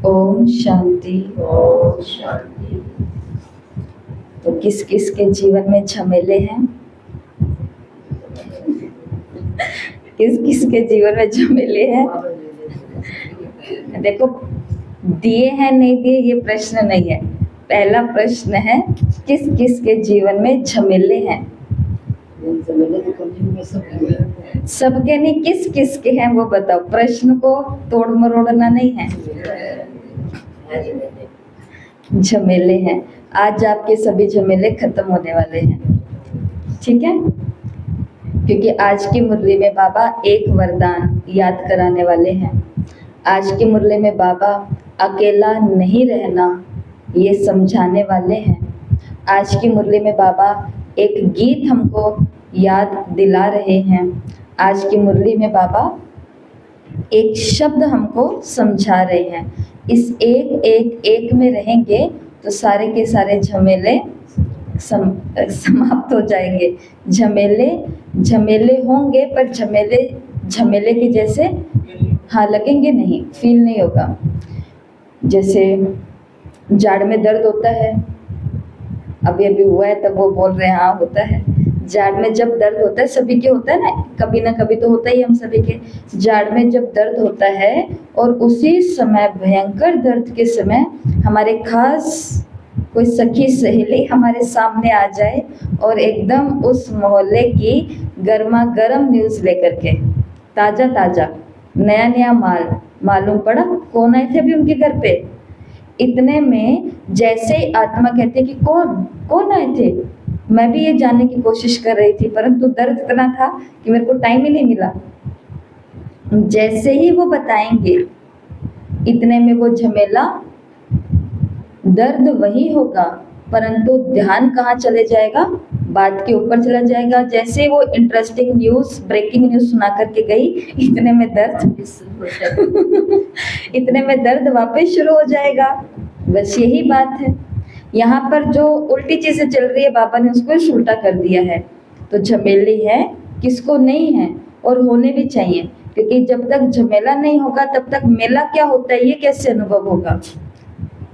ओम शांति। ओम शांति। तो किस किस के जीवन में झमेले हैं? किस किस के जीवन में झमेले हैं? देखो, दिए हैं नहीं दिए ये प्रश्न नहीं है। पहला प्रश्न है किस किस के जीवन में झमेले हैं? सबके नहीं, किस किस के हैं वो बताओ। प्रश्न को तोड़ मरोड़ना नहीं है। झमेले हैं। आज आपके सभी झमेले खत्म होने वाले हैं, ठीक है? क्योंकि आज की मुरली में बाबा एक वरदान याद कराने वाले हैं। आज की मुरली में बाबा अकेला नहीं रहना ये समझाने वाले हैं। आज की मुरली में बाबा एक गीत हमको याद दिला रहे हैं। आज की मुरली में बाबा एक शब्द हमको समझा रहे हैं। इस एक में रहेंगे तो सारे के सारे झमेले समाप्त हो जाएंगे। झमेले होंगे पर झमेले के जैसे लगेंगे नहीं, फील नहीं होगा। जैसे जाड़ में दर्द होता है, अभी हुआ है तब वो बोल रहे हैं हाँ होता है। जाड़ में जब दर्द होता है, सभी के होता है ना कभी तो होता ही हम सभी के। जाड़ में जब दर्द होता है और उसी समय भयंकर दर्द के समय हमारे खास कोई सखी सहेली हमारे सामने आ जाए और एकदम उस मोहल्ले की गर्मा गर्म न्यूज़ लेकर के ताज़ा नया मालूम पड़ा कौन आए थे अभी उनके घर पे। इतने में जैसे आत्मा कहते कि कौन आए थे। मैं भी ये जानने की कोशिश कर रही थी परंतु दर्द इतना था कि मेरे को टाइम ही नहीं मिला। जैसे ही वो बताएंगे इतने में वो झमेला, दर्द वही होगा परंतु ध्यान कहाँ चले जाएगा, बात के ऊपर चला जाएगा। जैसे वो इंटरेस्टिंग न्यूज़, ब्रेकिंग न्यूज़ सुना करके गई, इतने में दर्द वापस शुरू हो जाएगा। बस यही बात है। यहाँ पर जो उल्टी चीज़ें चल रही है बाबा ने उसको उल्टा कर दिया है। तो झमेली है किसको नहीं है और होने भी चाहिए, क्योंकि जब तक झमेला नहीं होगा तब तक मेला क्या होता है ये कैसे अनुभव होगा।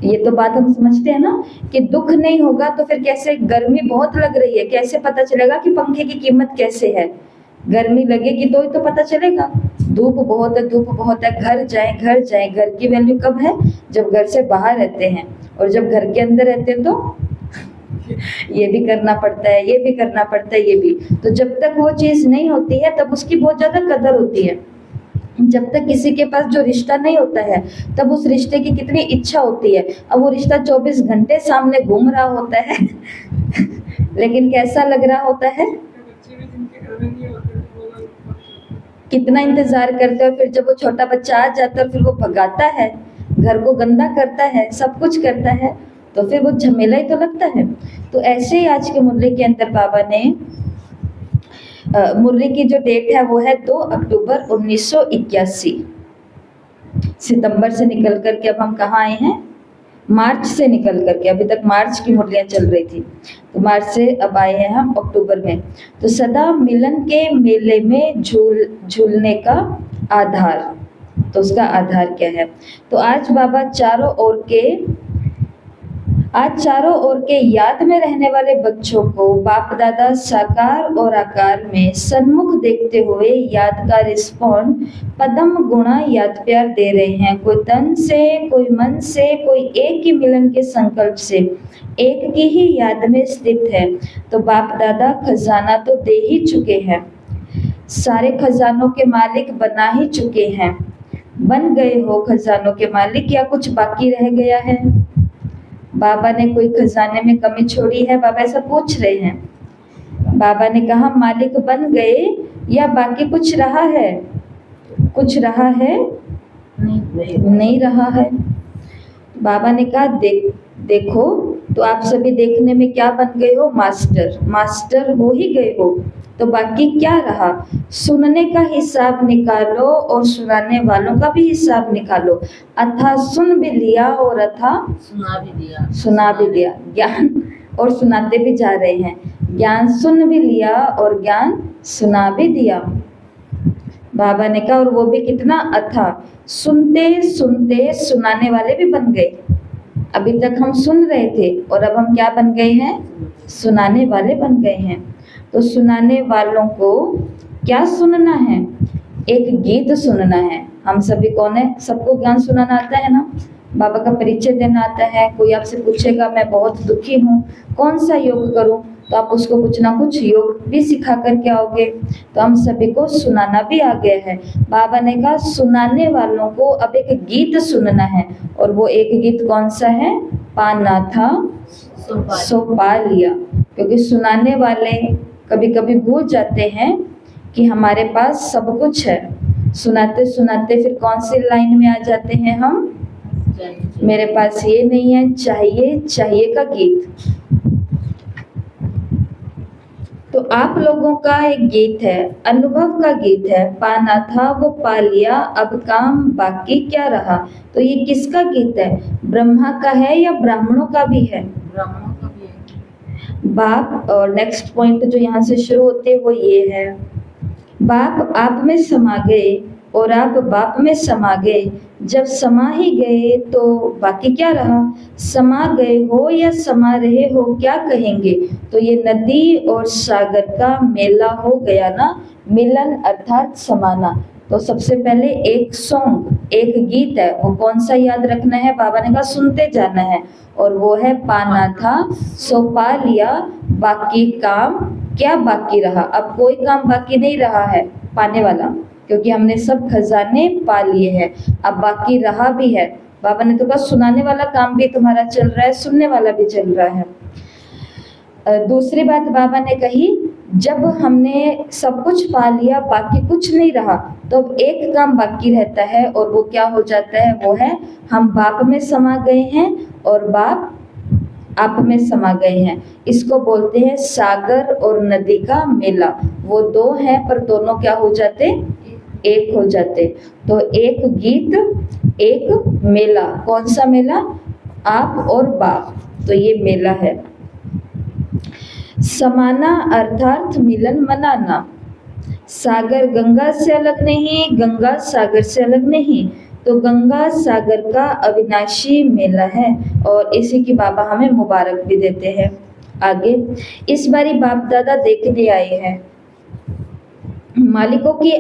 ये तो बात हम समझते हैं ना कि दुख नहीं होगा तो फिर कैसे, गर्मी बहुत लग रही है कैसे पता चलेगा कि पंखे की कीमत कैसे है। गर्मी लगेगी तो ही तो पता चलेगा। धूप बहुत है, घर जाए। घर की वैल्यू कब है? जब घर से बाहर रहते हैं, और जब घर के अंदर रहते हैं तो ये भी करना पड़ता है, ये भी करना पड़ता है, ये भी। तो जब तक वो चीज़ नहीं होती है तब उसकी बहुत ज़्यादा कदर होती है। जब तक किसी के पास जो रिश्ता नहीं होता है तब उस रिश्ते की कितनी इच्छा होती है। अब वो रिश्ता 24 घंटे सामने घूम रहा होता है लेकिन कैसा लग रहा होता है, कितना इंतजार करते हो। फिर जब वो छोटा बच्चा आ जाता है फिर वो भगाता है, घर को गंदा करता है, सब कुछ करता है, तो फिर वो झमेला ही तो लगता है। तो ऐसे ही आज के मुरली के अंदर बाबा ने मुरली की जो डेट है वो है 2 अक्टूबर 1981। सितंबर से निकल करके अब हम कहाँ आए हैं? मार्च से निकल करके। अभी तक मार्च की मुरलियाँ चल रही थी, तो मार्च से अब आए हैं हम अक्टूबर में। तो सदा मिलन के मेले में झूलने का आधार, तो उसका आधार क्या है? तो आज बाबा चारों ओर के याद में रहने वाले बच्चों को बाप दादा साकार और आकार में सन्मुख देखते हुए याद का रिस्पॉन्ड पदम गुणा याद प्यार दे रहे हैं। कोई तन से, कोई मन से, कोई एक ही मिलन के संकल्प से एक की ही याद में स्थित है। तो बाप दादा खजाना तो दे ही चुके हैं, सारे खजानों के मालिक बना ही चुके हैं। बन गए हो खजानों के मालिक या कुछ बाकी रह गया है? बाबा ने कोई खजाने में कमी छोड़ी है? बाबा ऐसा पूछ रहे हैं। बाबा ने कहा मालिक बन गए या बाकी कुछ रहा है? कुछ रहा है? नहीं रहा है। बाबा ने कहा देखो तो आप सभी देखने में क्या बन गए हो? मास्टर हो ही गए हो, तो बाकी क्या रहा? सुनने का हिसाब निकालो और सुनाने वालों का भी हिसाब निकालो। अथा सुन भी लिया और अथा सुना भी दिया। ज्ञान और सुनाते भी जा रहे हैं। ज्ञान सुन भी लिया और ज्ञान सुना भी दिया। बाबा ने कहा, और वो भी कितना अथाह, सुनते सुनते सुनाने वाले भी बन गए। अभी तक हम सुन रहे थे और अब हम क्या बन गए हैं, सुनाने वाले बन गए हैं। तो सुनाने वालों को क्या सुनना है, एक गीत सुनना है। हम सभी कौन है, सबको ज्ञान सुनाना आता है ना, बाबा का परिचय देना आता है। कोई आपसे पूछेगा मैं बहुत दुखी हूँ, कौन सा योग करूँ, तो आप उसको कुछ ना कुछ योग भी सिखा करके आओगे। तो हम सभी को सुनाना भी आ गया है। बाबा ने कहा सुनाने वालों को अब एक गीत सुनना है, और वो एक गीत कौन सा है, पाना था सो पा लिया। क्योंकि सुनाने वाले कभी कभी भूल जाते हैं कि हमारे पास सब कुछ है। सुनाते सुनाते फिर कौन सी लाइन में आ जाते हैं हम, मेरे पास ये नहीं है, चाहिए चाहिए का गीत। तो आप लोगों का एक गीत है, अनुभव का गीत है, पाना था वो पा लिया, अब काम बाकी क्या रहा। तो ये किसका गीत है, ब्रह्मा का है या ब्राह्मणों का भी है, ब्राह्मणों का भी है। बाप। और नेक्स्ट पॉइंट जो यहाँ से शुरू होते है वो ये है, बाप आप में समा गए और आप बाप में समा गए, जब समा ही गए तो बाकी क्या रहा। समा गए हो या समा रहे हो क्या कहेंगे। तो ये नदी और सागर का मेला हो गया ना, मिलन अर्थात समाना। तो सबसे पहले एक सॉन्ग, एक गीत है, वो कौन सा याद रखना है, बाबा ने कहा सुनते जाना है, और वो है पाना था सो पा लिया, बाकी काम क्या बाकी रहा। अब कोई काम बाकी नहीं रहा है पाने वाला, क्योंकि हमने सब खजाने पा लिए हैं। अब बाकी रहा भी है, बाबा ने तो कहा सुनाने वाला काम भी तुम्हारा चल रहा है, सुनने वाला भी चल रहा है। दूसरी बात बाबा ने कही, जब हमने सब कुछ पा लिया बाकी कुछ नहीं रहा, तो अब एक काम बाकी रहता है, और वो क्या हो जाता है, वो है हम बाप में समा गए हैं और बाप आप में समा गए हैं। इसको बोलते हैं सागर और नदी का मेला। वो दो हैं पर दोनों क्या हो जाते, एक हो जाते। तो एक गीत एक मेला, कौन सा मेला, आप और बाप, तो ये मेला है। समाना अर्थात मिलन मनाना। सागर गंगा से अलग नहीं, गंगा सागर से अलग नहीं, तो गंगा सागर का अविनाशी मेला है, और इसी की बाबा हमें मुबारक भी देते हैं। आगे इस बारी बाप दादा देखने आए हैं, मालिकों की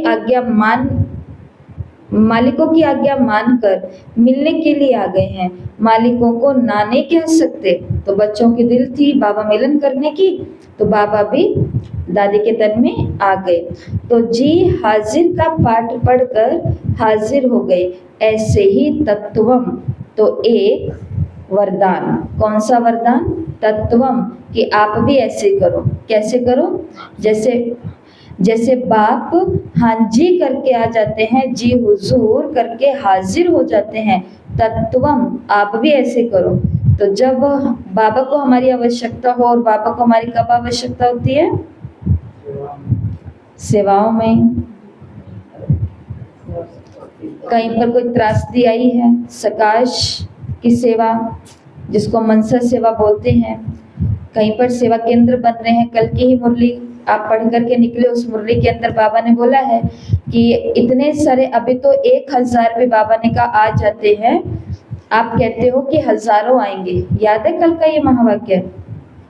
आज्ञा मानकर मिलने के लिए आ गए हैं। मालिकों को ना नहीं कह सकते, तो बच्चों की दिल थी बाबा मिलन करने की, तो बाबा भी दादी के तन में आ गए। तो जी हाजिर का पाठ पढ़कर हाजिर हो गए, ऐसे ही तत्वम, तो एक वरदान, कौन सा वरदान, तत्वम, कि आप भी ऐसे करो। कैसे करो, जैसे बाप हाँ जी करके आ जाते हैं, जी हुजूर करके हाजिर हो जाते हैं, तत्वम आप भी ऐसे करो। तो जब बाबा को हमारी आवश्यकता हो, और बाबा को हमारी कब आवश्यकता होती है, सेवाओं में। कहीं पर कोई त्रासदी आई है, सकाश की सेवा जिसको मनसा सेवा बोलते हैं, कहीं पर सेवा केंद्र बन रहे हैं। कल की ही मुरली आप पढ़ करके निकले, उस मुरली के अंदर बाबा ने बोला है कि इतने सारे, अभी तो 1000 भी बाबा ने कहा आ जाते हैं, आप कहते हो कि हजारों आएंगे। याद है कल का ये महावाक्य,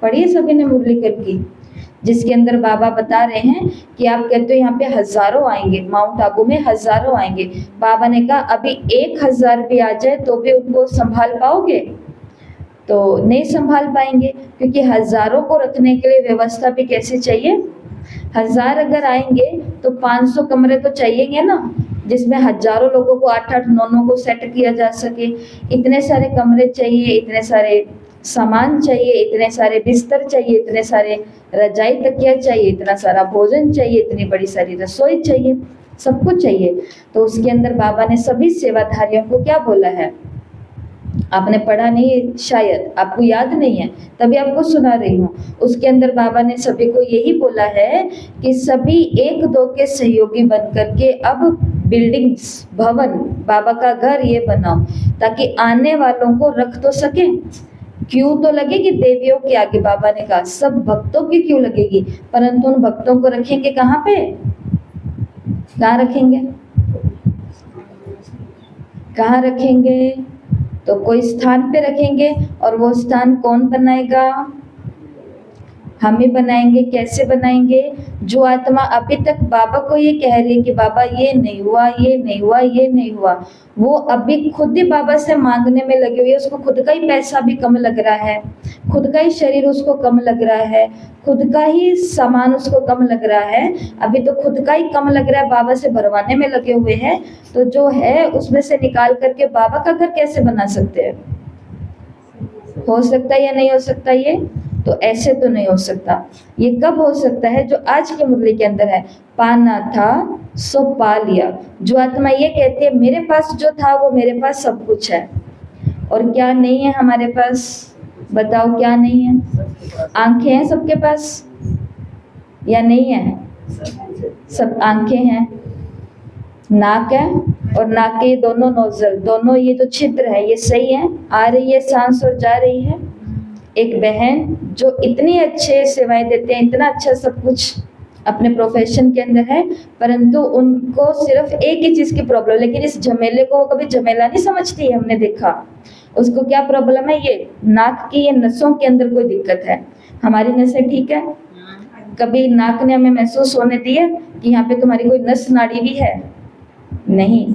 पढ़िए सभी ने मुरली कर की, जिसके अंदर बाबा बता रहे हैं कि आप कहते हो यहाँ पे हजारों आएंगे, माउंट आबू में हजारों आएंगे। बाबा ने कहा अभी 1000 भी आ जाए तो भी उनको संभाल पाओगे, तो नहीं संभाल पाएंगे, क्योंकि हजारों को रखने के लिए व्यवस्था भी कैसे चाहिए। 1000 अगर आएंगे तो 500 कमरे तो चाहिएंगे ना, जिसमें हजारों लोगों को 8-8, 9-9 को सेट किया जा सके। इतने सारे कमरे चाहिए, इतने सारे सामान चाहिए, इतने सारे बिस्तर चाहिए, इतने सारे रजाई तकिया चाहिए, इतना सारा भोजन चाहिए, इतनी बड़ी सारी रसोई चाहिए, सब कुछ चाहिए। तो उसके अंदर बाबा ने सभी सेवाधारियों को क्या बोला है, आपने पढ़ा नहीं, शायद आपको याद नहीं है, तभी आपको सुना रही हूँ। उसके अंदर बाबा ने सभी को यही बोला है कि सभी 1-2 के सहयोगी बन करके अब बिल्डिंग्स, भवन, बाबा का घर ये बनाओ, ताकि आने वालों को रख तो सके। क्यों तो लगेगी देवियों के आगे, बाबा ने कहा सब भक्तों की क्यों लगेगी, परंतु उन भक्तों को रखेंगे कहाँ पे, कहाँ रखेंगे? कहाँ रखेंगे? तो कोई स्थान पे रखेंगे, और वो स्थान कौन बनाएगा? हम ही बनाएंगे। कैसे बनाएंगे? जो आत्मा अभी तक बाबा को ये कह रही है कि बाबा ये नहीं हुआ, ये नहीं हुआ, ये नहीं हुआ, वो अभी खुद ही बाबा से मांगने में लगी हुई है। उसको खुद का ही पैसा भी कम लग रहा है, खुद का ही शरीर उसको कम लग रहा है, खुद का ही सामान उसको कम लग रहा है, अभी तो खुद का ही कम लग रहा है, बाबा से भरवाने में लगे हुए हैं। तो जो है उसमें से निकाल करके बाबा का घर कैसे बना सकते हैं? हो सकता है या नहीं हो सकता? ये तो ऐसे तो नहीं हो सकता। ये कब हो सकता है? जो आज की मुरली के अंदर है, पाना था सो पा लिया। जो आत्मा ये कहती है मेरे पास जो था वो मेरे पास सब कुछ है, और क्या नहीं है हमारे पास? बताओ क्या नहीं है? आंखें हैं सबके पास या नहीं है? सब आंखें हैं, नाक है, और नाक के ये दोनों नोजल, दोनों ये जो छिद्र है ये सही है, आ रही है सांस और जा रही है। एक बहन जो इतनी अच्छे सेवाएं देते हैं, इतना अच्छा सब कुछ अपने प्रोफेशन के अंदर है, परंतु उनको सिर्फ एक ही चीज़ की प्रॉब्लम, लेकिन इस झमेले को वो कभी झमेला नहीं समझती है। हमने देखा उसको क्या प्रॉब्लम है, ये नाक की ये नसों के अंदर कोई दिक्कत है। हमारी नसें ठीक है, कभी नाक ने हमें महसूस होने दिया कि यहाँ पे तुम्हारी कोई नस नाड़ी भी है? नहीं।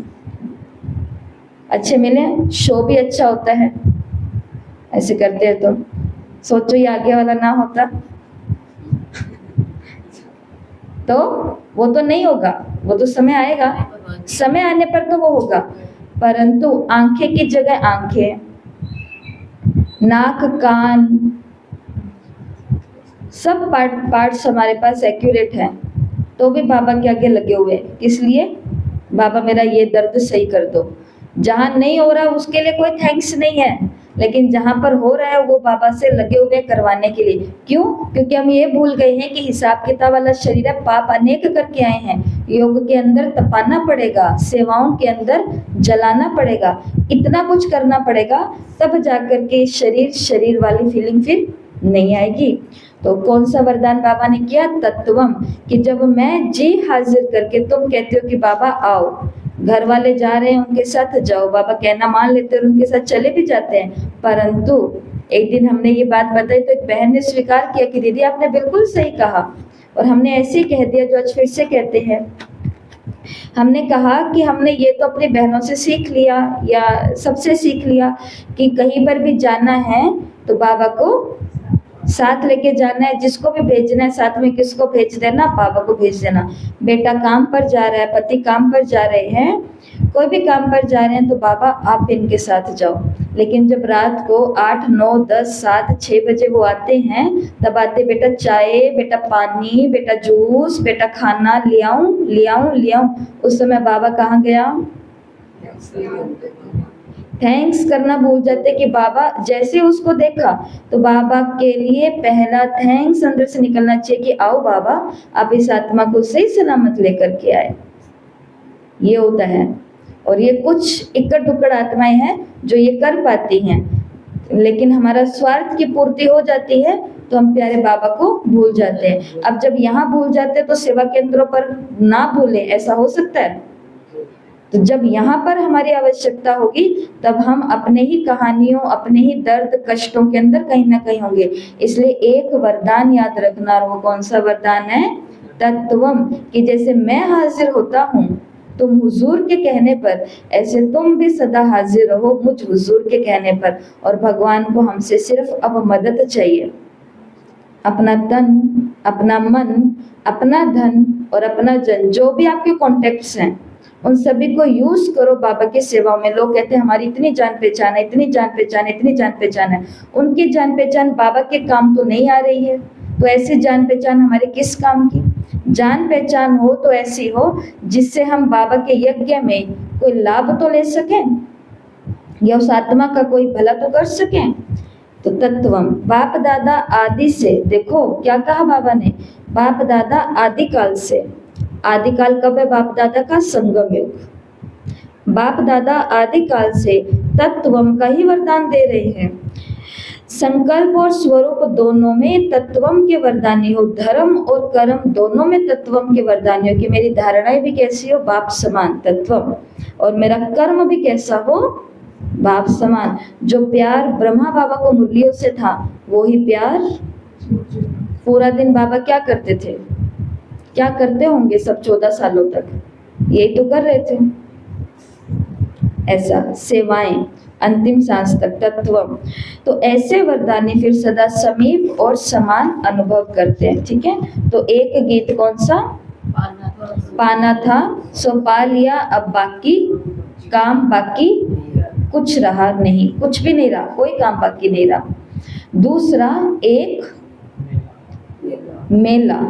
अच्छे मिले, शो भी अच्छा होता है, ऐसे करते हैं तो सोचो ये आगे वाला ना होता तो वो तो नहीं होगा, वो तो समय आएगा, समय आने पर तो वो होगा। परंतु आंखें की जगह आंखें, नाक, कान, सब पार्ट्स हमारे पास एक्यूरेट हैं, तो भी बाबा के आगे लगे हुए हैं। किस लिए? बाबा मेरा ये दर्द सही कर दो। जहाँ नहीं हो रहा उसके लिए कोई थैंक्स नहीं है, लेकिन जहाँ पर हो रहा है वो बाबा से लगे हुए करवाने के लिए। क्यों? क्योंकि हम ये भूल गए हैं कि हिसाब किताब वाला शरीर है, पाप अनेक करके आए हैं। योग के अंदर तपाना पड़ेगा, सेवाओं के अंदर जलाना पड़ेगा, इतना कुछ करना पड़ेगा, तब जाकर के शरीर वाली फीलिंग फिर नहीं आएगी। तो कौन सा वरदान बाबा ने किया? तत्वम, कि जब मैं जी हाजिर करके तुम कहते हो कि बाबा आओ, घर वाले जा रहे हैं उनके साथ जाओ, बाबा कहना मान लेते हैं और उनके साथ चले भी जाते हैं। परंतु एक दिन हमने ये बात बताई तो एक बहन ने स्वीकार किया कि दीदी आपने बिल्कुल सही कहा, और हमने ऐसे ही कह दिया जो आज फिर से कहते हैं। हमने कहा कि हमने ये तो अपनी बहनों से सीख लिया या सबसे सीख लिया कि कहीं पर भी जाना है तो बाबा को साथ लेके जाना है, जिसको भी भेजना है साथ में किसको भेज देना? बाबा को भेज देना। बेटा काम पर जा रहा है, पति काम पर जा रहे हैं, कोई भी काम पर जा रहे हैं तो बाबा आप इनके साथ जाओ। लेकिन जब रात को 8, 9, 10, 7, 6 बजे वो आते हैं, तब आते बेटा चाय, बेटा पानी, बेटा जूस, बेटा खाना ले आऊं। उस समय बाबा कहाँ गया? थैंक्स करना भूल जाते कि बाबा, जैसे उसको देखा तो बाबा के लिए पहला थैंक्स अंदर से निकलना चाहिए कि आओ बाबा आप इस आत्मा को सही सलामत लेकर के आए। ये होता है। और ये कुछ इक्कड़ दुक्कड़ आत्माएं हैं जो ये कर पाती हैं, लेकिन हमारा स्वार्थ की पूर्ति हो जाती है तो हम प्यारे बाबा को भूल जाते हैं। अब जब यहाँ भूल जाते हैं तो सेवा केंद्रों पर ना भूले, ऐसा हो सकता है? तो जब यहाँ पर हमारी आवश्यकता होगी तब हम अपने ही कहानियों, अपने ही दर्द कष्टों के अंदर कहीं ना कहीं होंगे। इसलिए एक वरदान याद रखना, और वो कौन सा वरदान है? तत्वम, कि जैसे मैं हाजिर होता हूँ तुम हुजूर के कहने पर, ऐसे तुम भी सदा हाजिर रहो मुझ हुजूर के कहने पर। और भगवान को हमसे सिर्फ अब मदद चाहिए। अपना तन, अपना मन, अपना धन और अपना जन, जो भी आपके कॉन्टेक्ट्स हैं उन सभी को यूज करो बाबा की सेवा में। लोग कहते हैं हमारी इतनी जान पहचान है, इतनी जान पहचान है, इतनी जान पहचान है। उनकी जान पहचान बाबा के काम तो नहीं आ रही है, तो ऐसी जान पहचान हमारे किस काम की? जान पहचान हो तो ऐसी हो जिससे हम बाबा के यज्ञ में कोई लाभ तो ले सकें या उस आत्मा का कोई भला तो कर सकें। तो तत्वम, बाप दादा आदि से, देखो क्या कहा बाबा ने, बाप दादा आदि काल से। आदि काल कब है बाप दादा का? संगम युग। बाप दादा आदि काल से तत्वम का ही वरदान दे रहे हैं। संकल्प और स्वरूप दोनों में तत्वम के वरदानी हो, धर्म और कर्म दोनों में तत्वम के वरदानी हो, कि मेरी धारणाएं भी कैसी हो, बाप समान तत्वम, और मेरा कर्म भी कैसा हो, बाप समान। जो प्यार ब्रह्मा बाबा को मुरलियों से था, वो ही प्यार पूरा दिन बाबा क्या करते थे, क्या करते होंगे सब 14 सालों तक, यही तो कर रहे थे, ऐसा सेवाएं अंतिम सांस तक तत्वम। तो ऐसे वरदानी फिर सदा समीप और समान अनुभव करते हैं। ठीक है, तो एक गीत कौन सा, पाना था सो पा लिया, अब बाकी काम बाकी कुछ रहा नहीं, कुछ भी नहीं रहा, कोई काम बाकी नहीं रहा। दूसरा एक मेला,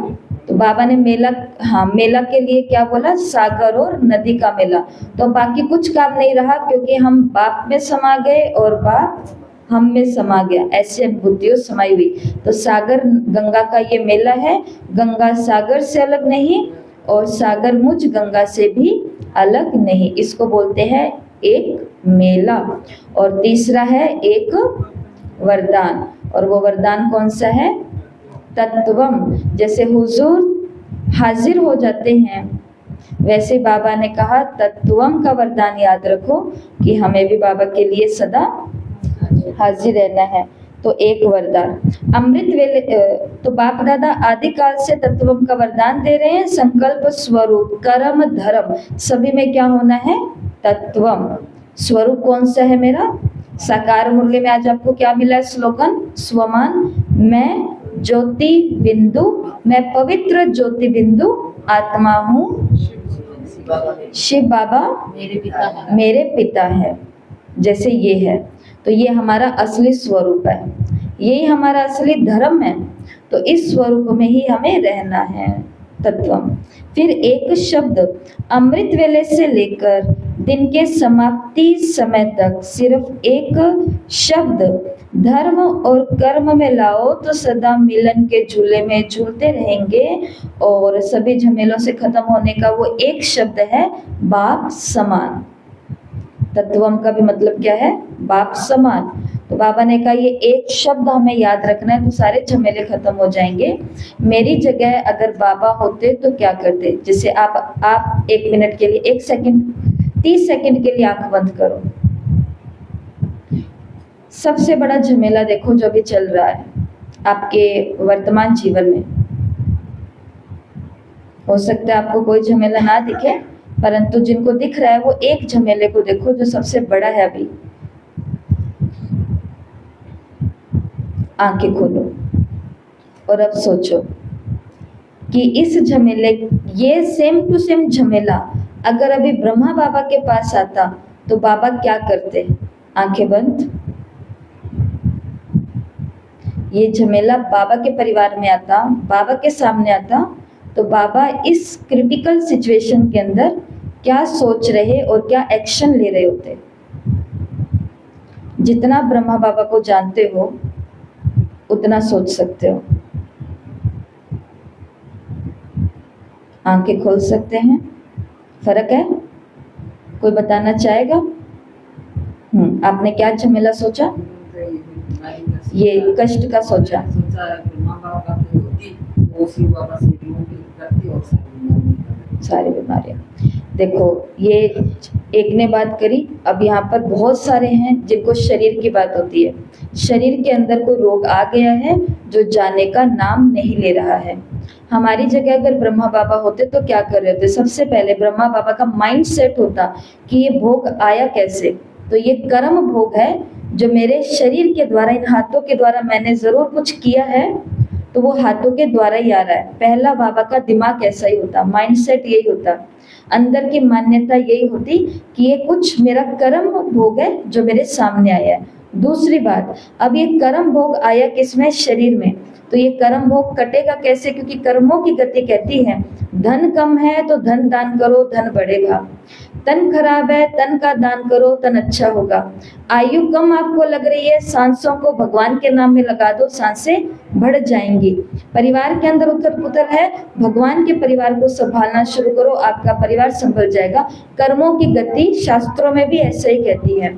तो बाबा ने मेला, हाँ मेला के लिए क्या बोला, सागर और नदी का मेला। तो बाकी कुछ काम नहीं रहा, क्योंकि हम बाप में समा गए और बाप हम में समा गया, ऐसी अनुभूतियों समाई हुई। तो सागर गंगा का ये मेला है, गंगा सागर से अलग नहीं और सागर मुझ गंगा से भी अलग नहीं, इसको बोलते हैं एक मेला। और तीसरा है एक वरदान, और वो वरदान कौन सा है, तत्वम। जैसे हुजूर हाजिर हो जाते हैं, वैसे बाबा ने कहा तत्वम का वरदान याद रखो, कि हमें भी बाबा के लिए सदा हाजिर रहना है। तो एक वरदान अमृत वेले, तो बाप दादा आदिकाल से तत्वम का वरदान दे रहे हैं, संकल्प स्वरूप कर्म धर्म सभी में क्या होना है, तत्वम। स्वरूप कौन सा है मेरा, साकार मुरली में आज आपको क्या मिला है स्लोगन, स्वमान, मैं ज्योति बिंदु, मैं पवित्र ज्योति बिंदु आत्मा हूँ, शिव बाबा मेरे पिता है, जैसे ये है। तो ये हमारा असली स्वरूप है, यही हमारा असली धर्म है। तो इस स्वरूप में ही हमें रहना है, तत्वम। फिर एक शब्द अमृत वेले से लेकर दिन के समाप्ति समय तक सिर्फ एक शब्द धर्म और कर्म में लाओ, तो सदा मिलन के झूले में झूलते रहेंगे, और सभी झमेलों से खत्म होने का वो एक शब्द है, बाप समान। तत्वम का भी मतलब क्या है, बाप समान। तो बाबा ने कहा ये एक शब्द हमें याद रखना है, तो सारे झमेले खत्म हो जाएंगे। मेरी जगह अगर बाबा होते तो क्या करते, जैसे आप 1 मिनट के लिए, 1 सेकंड 30 सेकंड के लिए आंख बंद करो। सबसे बड़ा झमेला देखो जो भी चल रहा है आपके वर्तमान जीवन में, हो सकता है आपको कोई झमेला ना दिखे, परंतु जिनको दिख रहा है वो एक झमेले को देखो जो सबसे बड़ा है अभी। आंखें खोलो और अब सोचो कि इस झमेले, ये सेम टू सेम झमेला अगर अभी ब्रह्मा बाबा के पास आता तो बाबा क्या करते, आंखें बंद। ये झमेला बाबा के परिवार में आता, बाबा के सामने आता, तो बाबा इस क्रिटिकल सिचुएशन के अंदर क्या सोच रहे और क्या एक्शन ले रहे होते। जितना ब्रह्मा बाबा को जानते हो उतना सोच सकते हो। आंखें खोल सकते हैं, फर्क है, कोई बताना चाहेगा? आपने क्या झमेला सोचा? ये कष्ट का सोचा। सारी बीमारियां देखो, ये एक ने बात करी, अब यहाँ पर बहुत सारे हैं जिनको शरीर की बात होती है। शरीर के अंदर कोई रोग आ गया है जो जाने का नाम नहीं ले रहा है। हमारी जगह अगर ब्रह्मा बाबा होते तो क्या कर रहे होते? सबसे पहले ब्रह्मा बाबा का माइंड सेट होता कि ये भोग आया कैसे, तो ये कर्म भोग है जो मेरे शरीर के द्वारा, इन हाथों के द्वारा मैंने जरूर कुछ किया है, तो वो हाथों के द्वारा ही आ रहा है। पहला बाबा का दिमाग ऐसा ही होता, माइंडसेट यही होता, अंदर की मान्यता यही होती कि ये कुछ मेरा कर्म भोग है जो मेरे सामने आया है। दूसरी बात, अब ये कर्म भोग आया किसमें? शरीर में। तो ये कर्म भोग कटेगा कैसे? क्योंकि कर्मों की गति कहती है धन कम है तो धन दान करो, धन बढ़ेगा। तन खराब है, तन का दान करो, तन अच्छा होगा। आयु कम आपको लग रही है, सांसों को भगवान के नाम में लगा दो, सांसें बढ़ जाएंगी। परिवार के अंदर उथल पुथल है, भगवान के परिवार को संभालना शुरू करो, आपका परिवार संभल जाएगा। कर्मों की गति शास्त्रों में भी ऐसे ही कहती है।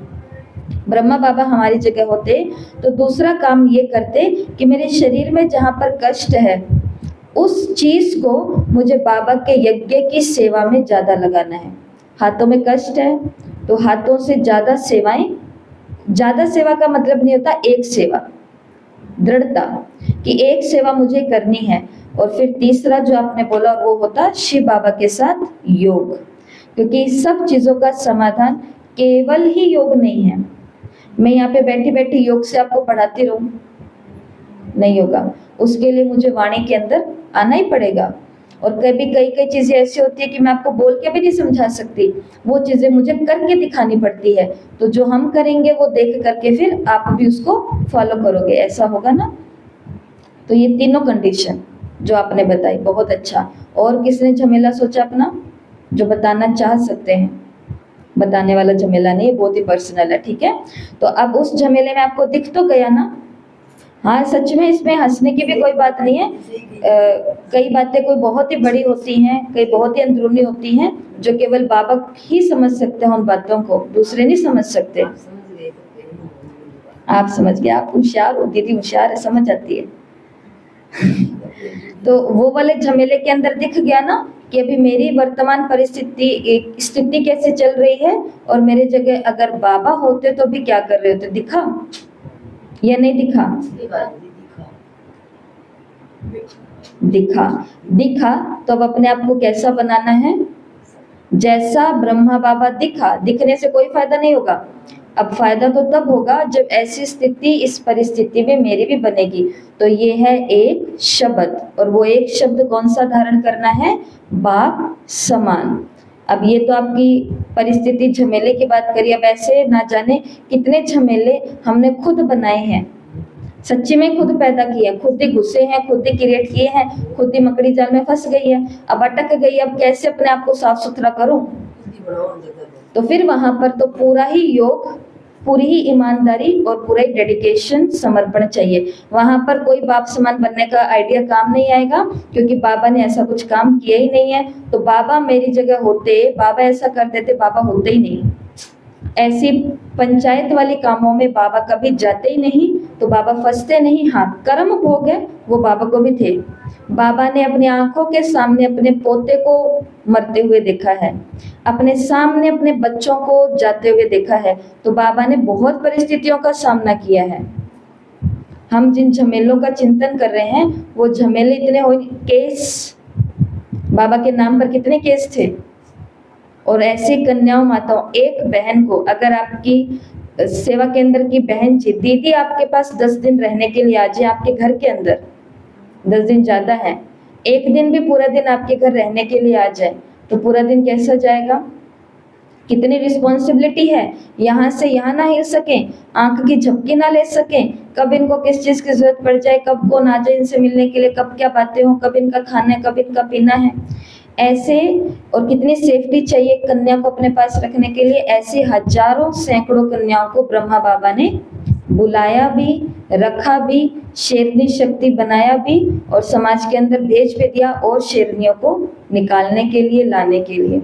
ब्रह्मा बाबा हमारी जगह होते तो दूसरा काम ये करते कि मेरे शरीर में जहाँ पर कष्ट है उस चीज को मुझे बाबा के यज्ञ की सेवा में ज्यादा लगाना है। हाथों में कष्ट है तो हाथों से ज्यादा सेवाएं, ज्यादा सेवा का मतलब नहीं होता एक सेवा, दृढ़ता कि एक सेवा मुझे करनी है। और फिर तीसरा जो आपने बोला वो होता शिव बाबा के साथ योग, क्योंकि सब चीजों का समाधान केवल ही योग नहीं है। मैं यहाँ पे बैठी बैठी योग से आपको पढ़ाती रहूं, नहीं होगा। उसके लिए मुझे वाणी के अंदर आना ही पड़ेगा। और कभी कई चीजें ऐसी होती है कि मैं आपको बोल के भी नहीं समझा सकती, वो चीजें मुझे करके दिखानी पड़ती है। तो जो हम करेंगे वो देख करके फिर आप भी उसको फॉलो करोगे, ऐसा होगा ना। तो ये तीनों कंडीशन जो आपने बताई बहुत अच्छा। और किसने झमेला सोचा अपना जो बताना चाह सकते हैं? बताने वाला झमेला नहीं, बहुत ही पर्सनल है, ठीक है। तो अब उस झमेले में आपको दिख तो गया ना। हाँ सच में इसमें हंसने की भी कोई बात नहीं है। कई बातें कोई बहुत ही बड़ी होती हैं, कई बहुत ही अंदरूनी होती हैं जो केवल बाबा ही समझ सकते हैं उन बातों को, दूसरे नहीं समझ सकते। आप समझ गए, आप होशियार हो, दीदी होशियार है, समझ आती है। तो वो वाले झमेले के अंदर दिख गया ना कि अभी मेरी वर्तमान स्थिति कैसे चल रही है, और मेरे जगह अगर बाबा होते तो भी क्या कर रहे होते, दिखा या नहीं दिखा? दिखा। तो अब अपने आप को कैसा बनाना है? जैसा ब्रह्मा बाबा दिखा। दिखने से कोई फायदा नहीं होगा। अब फायदा तो तब होगा जब ऐसी स्थिति इस परिस्थिति में मेरी भी बनेगी। तो ये है एक शब्द, और वो एक शब्द कौन सा धारण करना है? बाप समान। अब ये तो आपकी परिस्थिति झमेले की बात करी। अब ऐसे ना जाने कितने झमेले हमने खुद बनाए हैं, सच्ची में खुद पैदा किए हैं, खुद ही घुसे हैं, खुद ही क्रिएट किए हैं, खुद ही मकड़ी जाल में फंस गई है, अब अटक गई। अब कैसे अपने आप को साफ सुथरा करूं? तो फिर वहां पर तो पूरा ही योग, पूरी ही ईमानदारी और पूरा ही डेडिकेशन, समर्पण चाहिए। वहां पर कोई बाप समान बनने का आइडिया काम नहीं आएगा, क्योंकि बाबा ने ऐसा कुछ काम किया ही नहीं है। तो बाबा मेरी जगह होते, बाबा ऐसा कर देते, बाबा होते ही नहीं। ऐसी पंचायत वाले कामों में बाबा कभी जाते ही नहीं, तो बाबा फंसते नहीं। हाँ कर्म भोग है वो बाबा को भी थे। बाबा ने अपनी आंखों के सामने अपने पोते को मरते हुए देखा है, अपने सामने अपने बच्चों को जाते हुए देखा है। तो बाबा ने बहुत परिस्थितियों का सामना किया है। हम जिन झमेलों का चिंतन कर रहे हैं वो झमेले इतने हो, केस बाबा के नाम पर कितने केस थे। और ऐसी कन्याओं माताओं, एक बहन को अगर आपकी सेवा केंद्र की बहन जी, दीदी आपके पास 10 दिन रहने के लिए आ जाए आपके घर के अंदर, 10 दिन ज्यादा है, एक दिन भी पूरा दिन आपके घर रहने के लिए आ जाए तो पूरा दिन कैसा जाएगा? कितनी रिस्पॉन्सिबिलिटी है। यहाँ से यहाँ ना हिल सकें, आंख की झपकी ना ले सकें, कब इनको किस चीज की जरूरत पड़ जाए, कब कौन आ जाए इनसे मिलने के लिए, कब क्या बातें हो, कब इनका खाना है, कब इनका पीना है, ऐसे। और कितनी सेफ्टी चाहिए कन्या को अपने पास रखने के लिए। ऐसे हजारों सैकड़ों कन्याओं को ब्रह्मा बाबा ने बुलाया भी, रखा भी, शेरनी शक्ति बनाया भी, और समाज के अंदर भेज भी दिया, और शेरनियों को निकालने के लिए, लाने के लिए।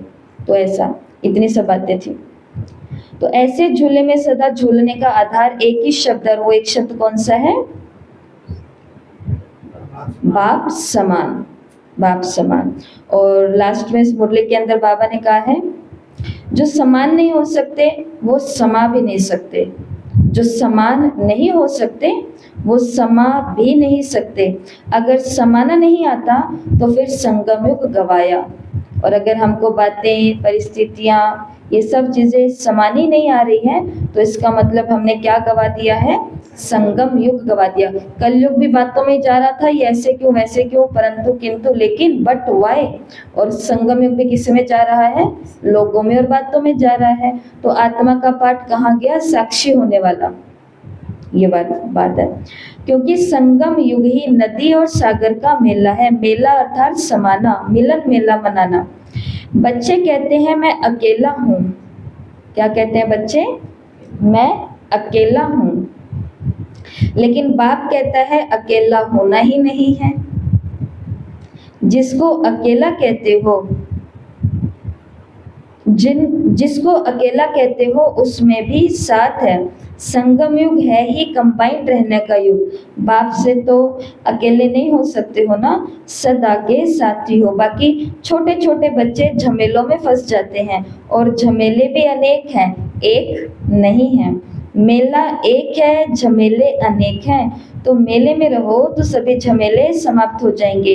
तो ऐसा इतनी सब बातें थी। तो ऐसे झूले में सदा झूलने का आधार एक ही शब्द, और वो एक शब्द कौन सा है? बाप समान। बाप समान। और लास्ट में इस मुरली के अंदर बाबा ने कहा है, जो समान नहीं हो सकते वो समा भी नहीं सकते, जो समान नहीं हो सकते वो समा भी नहीं सकते। अगर समाना नहीं आता तो फिर संगम युग गवाया। और अगर हमको बातें, परिस्थितियाँ, ये सब चीजें समानी नहीं आ रही हैं तो इसका मतलब हमने क्या गवा दिया है? संगम युग गवा दिया। कलयुग भी बातों में जा रहा था, ये ऐसे क्यों वैसे क्यों, परंतु किंतु लेकिन बट वाई। और संगम युग भी किस में जा रहा है? लोगों में और बातों में जा रहा है। तो आत्मा का पाठ कहाँ गया? साक्षी होने वाला। ये बात है, क्योंकि संगम युग ही नदी और सागर का मेला है। मेला अर्थात समाना, मिलन मेला मनाना। बच्चे कहते हैं मैं अकेला हूँ। क्या कहते हैं बच्चे? मैं अकेला हूँ। लेकिन बाप कहता है अकेला होना ही नहीं है। जिसको अकेला कहते हो जिसको अकेला कहते हो उसमें भी साथ है। संगम युग है ही कंबाइंड रहने का युग। बाप से तो अकेले नहीं हो सकते हो ना, सदा के साथी हो। बाकी छोटे छोटे बच्चे झमेलों में फंस जाते हैं और झमेले भी अनेक हैं, एक नहीं है। मेला एक है, झमेले अनेक हैं। तो मेले में रहो तो सभी झमेले समाप्त हो जाएंगे।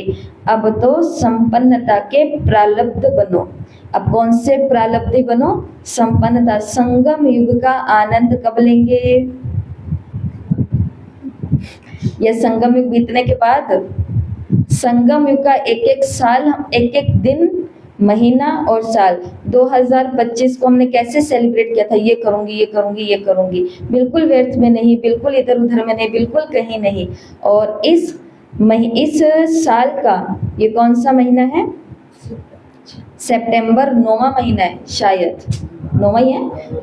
अब तो संपन्नता के प्रारब्ध बनो। अब कौन से प्रारब्धी बनो? संपन्नता। संगम युग का आनंद कब लेंगे? यह संगम युग बीतने के बाद। संगम युग का एक एक साल, एक एक दिन, महीना और साल। 2025 को हमने कैसे सेलिब्रेट किया था? ये करूंगी, ये करूंगी, ये करूंगी। बिल्कुल व्यर्थ में नहीं, बिल्कुल इधर उधर में नहीं, बिल्कुल कहीं नहीं। और इस साल का ये कौन सा महीना है? सितंबर, 9वां महीना है शायद, 9वां ही है।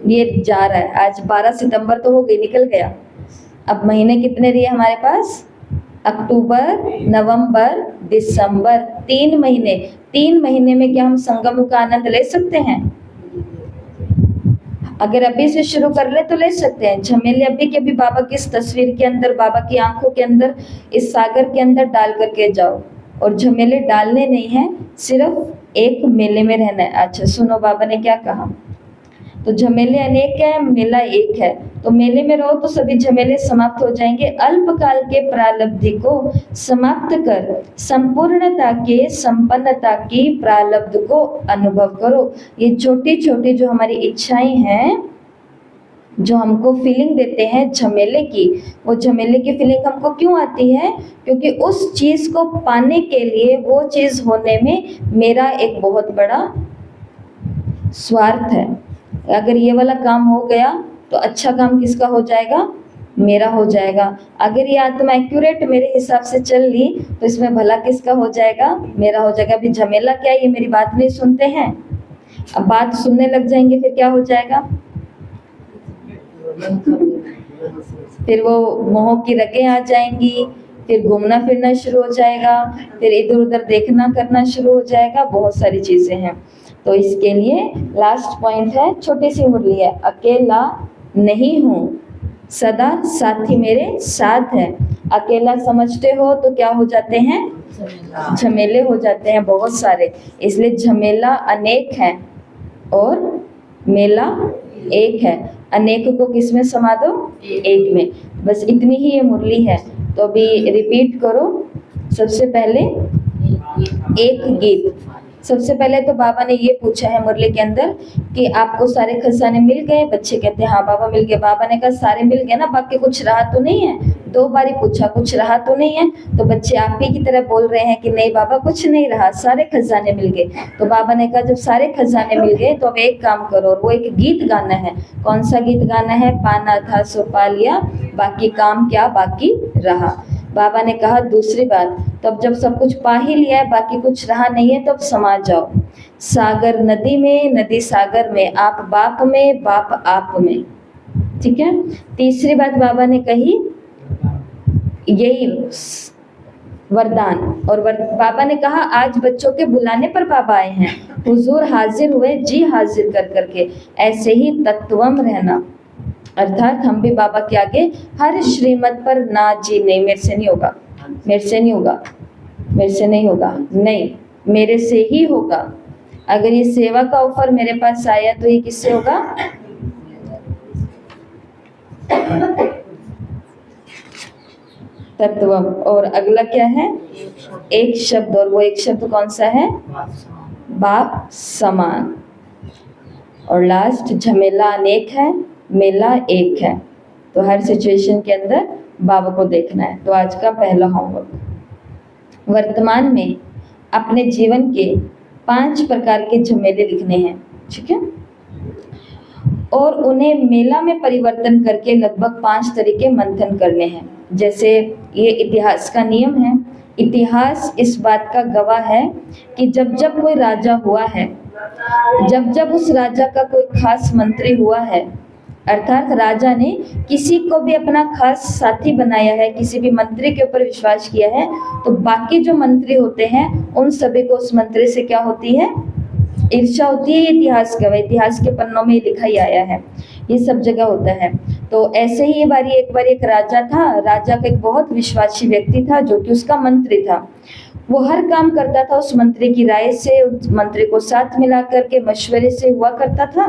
ये जा रहा है, आज 12 सितंबर तो हो गई, निकल गया। अब महीने कितने रहे हमारे पास? अक्टूबर, नवंबर, दिसंबर, 3 महीने। 3 महीने में क्या हम संगम का आनंद ले सकते हैं? अगर अभी से शुरू कर ले तो ले सकते हैं। झमेले अभी के अभी बाबा की इस तस्वीर के अंदर, बाबा की आंखों के अंदर, इस सागर के अंदर डाल करके जाओ। और झमेले डालने नहीं है, सिर्फ एक मेले में रहना है। अच्छा सुनो बाबा ने क्या कहा। तो झमेले अनेक है, मेला एक है। तो मेले में रहो तो सभी झमेले समाप्त हो जाएंगे। अल्पकाल के प्रारब्धि को समाप्त कर संपूर्णता के, संपन्नता की प्रारब्ध को अनुभव करो। ये छोटी छोटी जो हमारी इच्छाएं हैं, जो हमको फीलिंग देते हैं झमेले की, वो झमेले की फीलिंग हमको क्यों आती है? क्योंकि उस चीज को पाने के लिए, वो चीज होने में मेरा एक बहुत बड़ा स्वार्थ है। अगर ये वाला काम हो गया तो अच्छा काम किसका हो जाएगा? मेरा हो जाएगा। अगर ये आत्मा एक्यूरेट मेरे हिसाब से चल ली तो इसमें भला किसका हो जाएगा? मेरा हो जाएगा। अभी झमेला क्या, ये मेरी बात नहीं सुनते हैं, अब बात सुनने लग जाएंगे फिर क्या हो जाएगा? फिर वो मोह की रगें आ जाएंगी, फिर घूमना फिरना शुरू हो जाएगा, फिर इधर उधर देखना करना शुरू हो जाएगा, बहुत सारी चीजें हैं। तो इसके लिए लास्ट पॉइंट है, छोटी सी मुरली है, अकेला नहीं हूँ, सदा साथी मेरे साथ है। अकेला समझते हो तो क्या हो जाते हैं? झमेले हो जाते हैं बहुत सारे। इसलिए झमेला अनेक है और मेला एक है। अनेक को किस में समा दो? एक में। बस इतनी ही ये मुरली है। तो अभी रिपीट करो। सबसे पहले एक गीत। सबसे पहले तो बाबा ने ये पूछा है मुरली के अंदर कि आपको सारे खजाने मिल गए? बच्चे कहते हैं हाँ बाबा मिल गए। बाबा ने कहा सारे मिल गए ना, बाकी कुछ रहा तो नहीं है? 2 बार ही पूछा, कुछ रहा तो नहीं है? तो बच्चे आप ही की तरह बोल रहे हैं कि नहीं बाबा कुछ नहीं रहा, सारे खजाने मिल गए। तो बाबा ने कहा जब सारे खजाने मिल गए तो अब एक काम करो, और वो एक गीत गाना है। कौन सा गीत गाना है? पाना था सो पा लिया, बाकी काम क्या बाकी रहा। बाबा ने कहा दूसरी बात, तब जब सब कुछ पा ही लिया है, बाकी कुछ रहा नहीं है, तब समा जाओ। सागर नदी में, नदी सागर में, आप बाप में, बाप आप में। ठीक है। तीसरी बात बाबा ने कही यही वरदान। और बाबा ने कहा आज बच्चों के बुलाने पर बाबा आए हैं, हुजूर हाजिर हुए, जी हाजिर कर करके। ऐसे ही तत्वम रहना, अर्थात हम भी बाबा के आगे हर श्रीमत पर ना जी नहीं, मेरे से नहीं होगा, मेरे से नहीं होगा, मेरे से नहीं होगा, नहीं मेरे से ही होगा। अगर ये सेवा का ऑफर मेरे पास आया तो ये किससे होगा? तत्वम। और अगला क्या है? एक शब्द। और वो एक शब्द कौन सा है? बाप समान। और लास्ट झमेला अनेक है, मेला एक है। तो हर सिचुएशन के अंदर बाबा को देखना है। तो आज का पहला होमवर्क, वर्तमान में अपने जीवन के 5 प्रकार के झमेले लिखने हैं। ठीक है। और उन्हें मेला में परिवर्तन करके लगभग 5 तरीके मंथन करने हैं। जैसे ये इतिहास का नियम है। इतिहास इस बात का गवाह है कि जब जब कोई राजा हुआ है, जब जब उस राजा का कोई खास मंत्री हुआ है, अर्थात राजा ने किसी को भी अपना खास साथी बनाया है, किसी भी मंत्री के ऊपर विश्वास किया है, तो बाकी जो मंत्री होते हैं उन सभी को उस मंत्री से क्या होती है? ईर्ष्या होती है, ये इतिहास गवाह, इतिहास के पन्नों में लिखा ही आया है, ये सब जगह होता है। तो ऐसे ही एक बार एक राजा था, राजा का एक बहुत विश्वासी व्यक्ति था जो कि उसका मंत्री था। वो हर काम करता था उस मंत्री की राय से, उस मंत्री को साथ मिला करके मशवरे से हुआ करता था।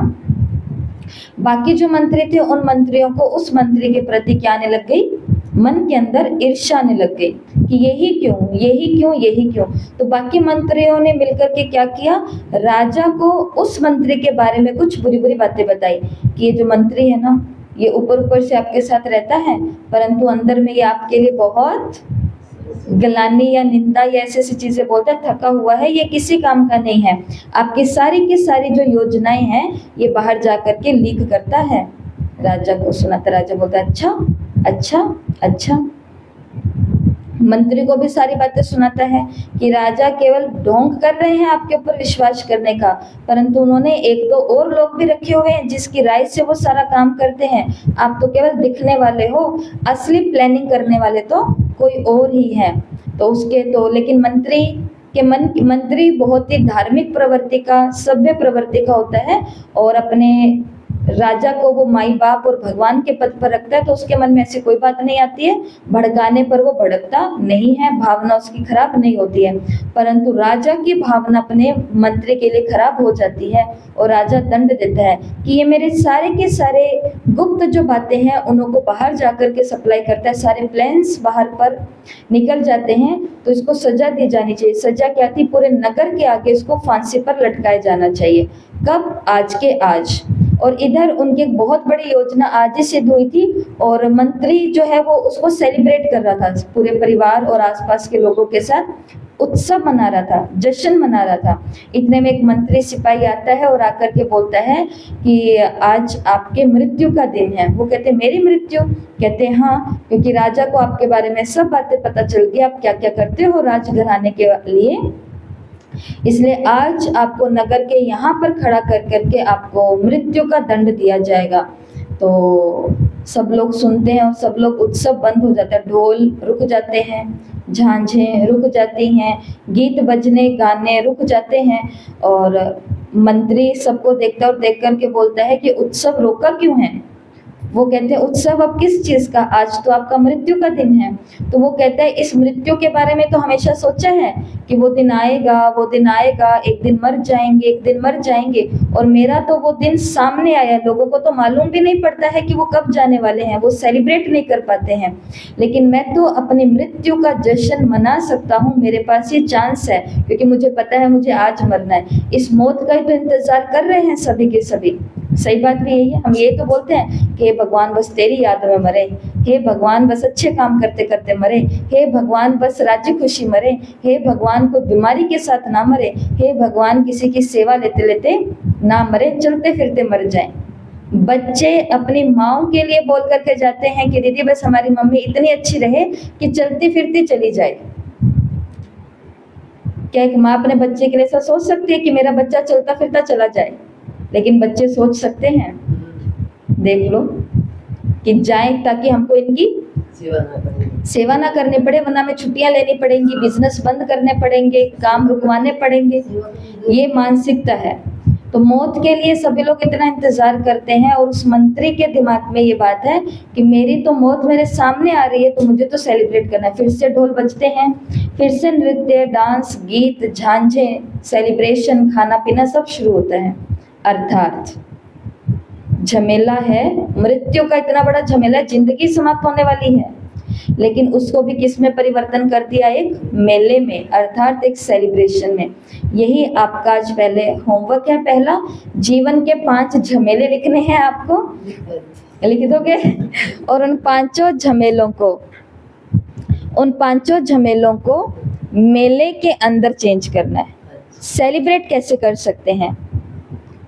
बाकी जो मंत्री थे उन मंत्रियों को उस मंत्री के प्रति क्या आने लग गई, मन के अंदर ईर्ष्या आने लग गई कि यही क्यों, यही क्यों, यही क्यों। तो बाकी मंत्रियों ने मिलकर के क्या किया, राजा को उस मंत्री के बारे में कुछ बुरी बुरी बातें बताई कि ये जो मंत्री है ना, ये ऊपर ऊपर से आपके साथ रहता है परंतु अंदर में ये आपके लिए बहुत गलानी या निंदा या ऐसी ऐसी चीजें बोलता है, थका हुआ है, ये किसी काम का नहीं है, आपकी सारी की सारी जो योजनाएं हैं ये बाहर जा करके लीक करता है। राजा को सुना तो राजा बोलता है अच्छा अच्छा अच्छा। मंत्री को भी सारी बातें सुनाता है कि राजा केवल ढोंग कर रहे हैं आपके ऊपर विश्वास करने का, परंतु उन्होंने एक दो और लोग भी रखे हुए हैं जिसकी राय से वो सारा काम करते हैं, आप तो केवल दिखने वाले हो, असली प्लानिंग करने वाले तो कोई और ही है। तो उसके तो लेकिन मंत्री बहुत ही धार्मिक प्रवृत्ति का, सभ्य प्रवृत्ति का होता है और अपने राजा को वो माई बाप और भगवान के पद पर रखता है, तो उसके मन में ऐसी कोई बात नहीं आती है, भड़काने पर वो भड़कता नहीं है, भावना उसकी खराब नहीं होती है। परंतु राजा की भावना अपने मंत्री के लिए खराब हो जाती है और राजा दंड देता है कि ये मेरे सारे के सारे गुप्त जो बातें हैं उनको बाहर जाकर के सप्लाई करता है, सारे प्लान्स बाहर पर निकल जाते हैं, तो इसको सजा दी जानी चाहिए। सजा क्या थी, पूरे नगर के आगे इसको फांसी पर लटकाया जाना चाहिए। कब, आज के आज। और इधर उनकी एक बहुत बड़ी योजना आज ही सिद्ध हुई थी और मंत्री जो है वो उसको सेलिब्रेट कर रहा था, पूरे परिवार और आसपास के लोगों के साथ उत्सव मना रहा था, जश्न मना रहा था। इतने में एक मंत्री सिपाही आता है और आकर के बोलता है कि आज आपके मृत्यु का दिन है। वो कहते हैं मेरी मृत्यु? कहते हैं हाँ, क्योंकि राजा को आपके बारे में सब बातें पता चल गई, आप क्या क्या करते हो राजघराने के लिए, इसलिए आज आपको नगर के यहाँ पर खड़ा कर करके आपको मृत्यु का दंड दिया जाएगा। तो सब लोग सुनते हैं और सब लोग, उत्सव बंद हो जाता है, ढोल रुक जाते हैं, झांझें रुक जाती हैं, गीत बजने गाने रुक जाते हैं और मंत्री सबको देखता और देख करके बोलता है कि उत्सव रोका क्यों है। वो कहते हैं उत्सव अब किस चीज़ का, आज तो आपका मृत्यु का दिन है। तो वो कहता है इस मृत्यु के बारे में तो हमेशा सोचा है कि वो दिन आएगा, वो दिन आएगा, एक दिन मर जाएंगे, एक दिन मर जाएंगे, और मेरा तो वो दिन सामने आया, लोगों को तो मालूम भी नहीं पड़ता है कि वो कब जाने वाले हैं, वो सेलिब्रेट नहीं कर पाते हैं, लेकिन मैं तो अपनी मृत्यु का जश्न मना सकता हूँ, मेरे पास ये चांस है क्योंकि मुझे पता है मुझे आज मरना है। इस मौत का ही तो इंतजार कर रहे हैं सभी के सभी। सही बात भी यही है, हम ये तो बोलते हैं कि हे भगवान बस तेरी याद में मरे, हे भगवान बस अच्छे काम करते करते मरे, हे भगवान बस राजी खुशी मरे, हे भगवान कोई बीमारी के साथ ना मरे, हे भगवान किसी की सेवा लेते लेते ना मरे, चलते फिरते मर जाएं। बच्चे अपनी माँओं के लिए बोल करके जाते हैं कि दीदी बस हमारी मम्मी इतनी अच्छी रहे कि चलती फिरती चली जाए। क्या एक माँ अपने बच्चे के लिए ऐसा सोच सकती है कि मेरा बच्चा चलता फिरता चला जाए? लेकिन बच्चे सोच सकते हैं, देख लो, कि जाए ताकि हमको इनकी सेवा ना करनी पड़े, वरना हमें छुट्टियां लेनी पड़ेंगी, बिजनेस बंद करने पड़ेंगे, काम रुकवाने पड़ेंगे, ये मानसिकता है। तो मौत के लिए सभी लोग इतना इंतजार करते हैं और उस मंत्री के दिमाग में ये बात है कि मेरी तो मौत मेरे सामने आ रही है तो मुझे तो सेलिब्रेट करना है। फिर से ढोल बजते हैं, फिर से नृत्य, डांस, गीत, झांझे, सेलिब्रेशन, खाना पीना सब शुरू होता है। अर्थात झमेला है, मृत्यु का इतना बड़ा झमेला, जिंदगी समाप्त होने वाली है, लेकिन उसको भी किस में परिवर्तन कर दिया, एक मेले में, अर्थात एक सेलिब्रेशन में। यही आपका आज पहले होमवर्क है। पहला, जीवन के 5 झमेले लिखने हैं आपको, लिख दोगे? और उन पांचों झमेलों को मेले के अंदर चेंज करना है। सेलिब्रेट कैसे कर सकते हैं,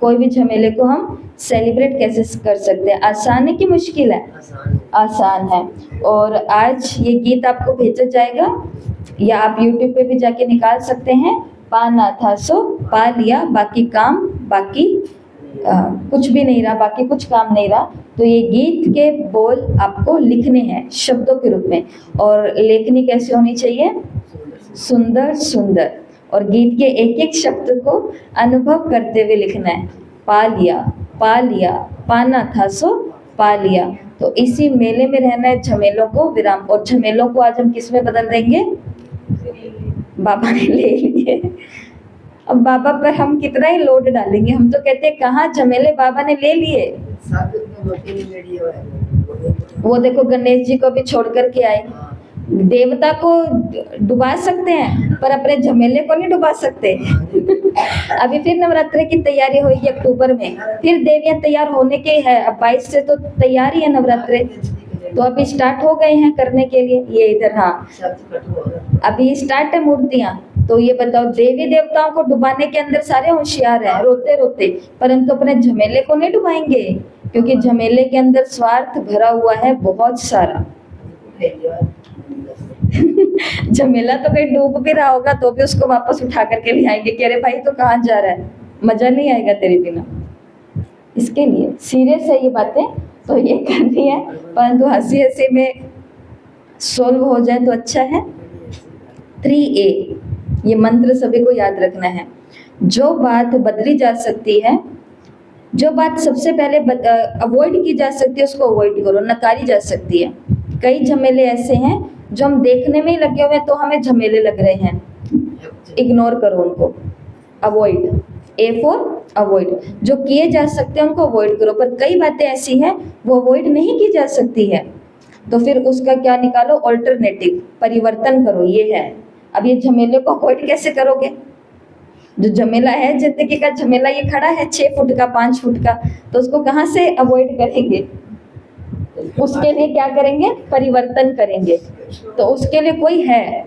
कोई भी झमेले को हम सेलिब्रेट कैसे कर सकते हैं? आसान है कि मुश्किल है? आसान है। और आज ये गीत आपको भेजा जाएगा या आप YouTube पे भी जाके निकाल सकते हैं। पाना था सो पा लिया, बाकी काम बाकी कुछ भी नहीं रहा, बाकी कुछ काम नहीं रहा। तो ये गीत के बोल आपको लिखने हैं शब्दों के रूप में, और लेखनी कैसे होनी चाहिए? सुंदर सुंदर। और गीत के एक एक शब्द को अनुभव करते हुए लिखना है। पा लिया, पाना था सो पा लिया। तो इसी मेले में रहना है झमेलों को विराम, और झमेलों को आज हम किस में बदल देंगे? बाबा ने ले लिए। अब बाबा पर हम कितना ही लोड डालेंगे, हम तो कहते हैं कहाँ झमेले बाबा ने ले लिए। वो देखो गणेश जी को भी छोड़ करके आए। देवता को डुबा सकते हैं पर अपने झमेले को नहीं डुबा सकते। अभी फिर नवरात्रि की तैयारी होगी अक्टूबर में, फिर देवियां तैयार होने के है। अब 22 से तो तैयारी है नवरात्रि, तो अभी स्टार्ट हो गए हैं करने के लिए। ये इधर हाँ अभी स्टार्ट है मूर्तियां। तो ये बताओ देवी देवताओं को डुबाने के अंदर सारे होशियार हैं रोते रोते, परंतु अपने झमेले को नहीं डुबाएंगे, क्योंकि झमेले के अंदर स्वार्थ भरा हुआ है बहुत सारा। झमेला तो कहीं डूब भी रहा होगा तो भी उसको वापस उठा करके ले आएंगे कि अरे भाई तो कहाँ जा रहा है, मजा नहीं आएगा तेरे बिना। इसके लिए सीरियस है ये बातें, तो ये करनी है, परंतु हंसी हंसी में सोल्व हो जाए तो अच्छा है। 3A ये मंत्र सभी को याद रखना है। जो बात बदली जा सकती है, जो बात सबसे पहले अवॉइड की जा सकती है उसको अवॉइड करो, नकारी जा सकती है। कई झमेले ऐसे हैं जो हम देखने में ही लगे हुए हैं तो हमें झमेले लग रहे हैं, इग्नोर करो उनको, अवॉइड। A for avoid. जो किए जा सकते हैं उनको अवॉइड करो, पर कई बातें ऐसी हैं वो अवॉइड नहीं की जा सकती है, तो फिर उसका क्या निकालो? ऑल्टरनेटिव, परिवर्तन करो। ये है। अब ये झमेले को अवॉइड कैसे करोगे? जो झमेला है जिंदगी का झमेला, ये खड़ा है 6 फुट का 5 फुट का, तो उसको कहाँ से अवॉइड करेंगे? उसके लिए क्या करेंगे? परिवर्तन करेंगे। तो उसके लिए कोई है,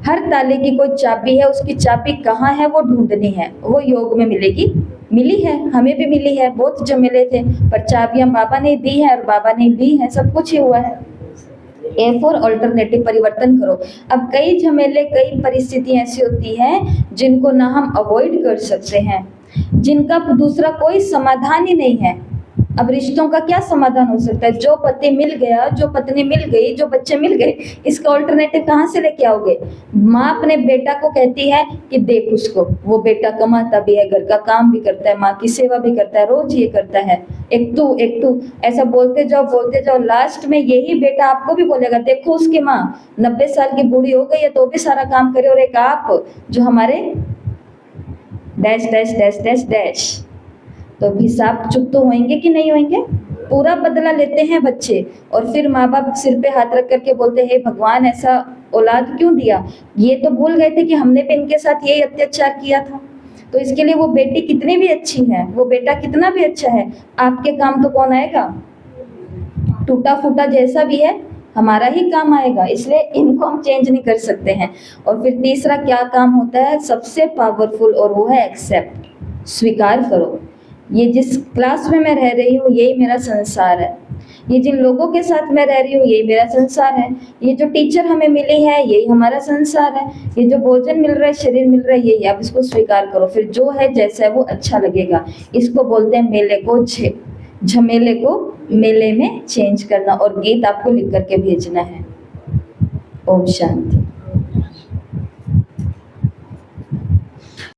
हर ताले की कोई चाबी है, उसकी चाबी कहाँ है वो ढूंढनी है, वो योग में मिलेगी। मिली है, हमें भी मिली है, बहुत झमेले थे पर चाबियां बाबा ने दी है और बाबा ने ली है, सब कुछ ही हुआ है। A फॉर ऑल्टरनेटिव, परिवर्तन करो। अब कई झमेले, कई परिस्थितियां ऐसी होती हैं जिनको ना हम अवॉइड कर सकते हैं, जिनका दूसरा कोई समाधान ही नहीं है। अब रिश्तों का क्या समाधान हो सकता है? जो पति मिल गया, जो पत्नी मिल गई, जो बच्चे मिल गए, इसका ऑल्टरनेटिव कहाँ से लेके आओगे? माँ अपने बेटा को कहती है कि देख उसको, वो बेटा कमाता भी है, घर का काम भी करता है, माँ की सेवा भी करता है, रोज ये करता है, एक तू ऐसा बोलते जाओ, लास्ट में यही बेटा आपको भी बोलेगा देखो उसकी माँ 90 साल की बूढ़ी हो गई है तो भी सारा काम करे, और एक आप जो हमारे dash dash dash dash dash. तो हिसाब चुप तो होंगे कि नहीं होंगे? पूरा बदला लेते हैं बच्चे, और फिर माँ बाप सिर पे हाथ रख करके बोलते हैं भगवान ऐसा औलाद क्यों दिया? ये तो भूल गए थे कि हमने भी इनके साथ यही अत्याचार किया था। तो इसके लिए वो बेटी कितनी भी अच्छी है, वो बेटा कितना भी अच्छा है, आपके काम तो कौन आएगा? टूटा फूटा जैसा भी है हमारा ही काम आएगा, इसलिए इनको हम चेंज नहीं कर सकते हैं। और फिर तीसरा क्या काम होता है? सबसे पावरफुल, और वो है एक्सेप्ट, स्वीकार करो। ये जिस क्लास में मैं रह रही हूँ यही मेरा संसार है, ये जिन लोगों के साथ मैं रह रही हूँ यही मेरा संसार है, ये जो टीचर हमें मिली है यही हमारा संसार है, ये जो भोजन मिल रहा है, शरीर मिल रहा है, यही। आप इसको स्वीकार करो, फिर जो है जैसा है वो अच्छा लगेगा। इसको बोलते हैं मेले को झमेले को मेले में चेंज करना। और गीत आपको लिख करके भेजना है। ओम शांति।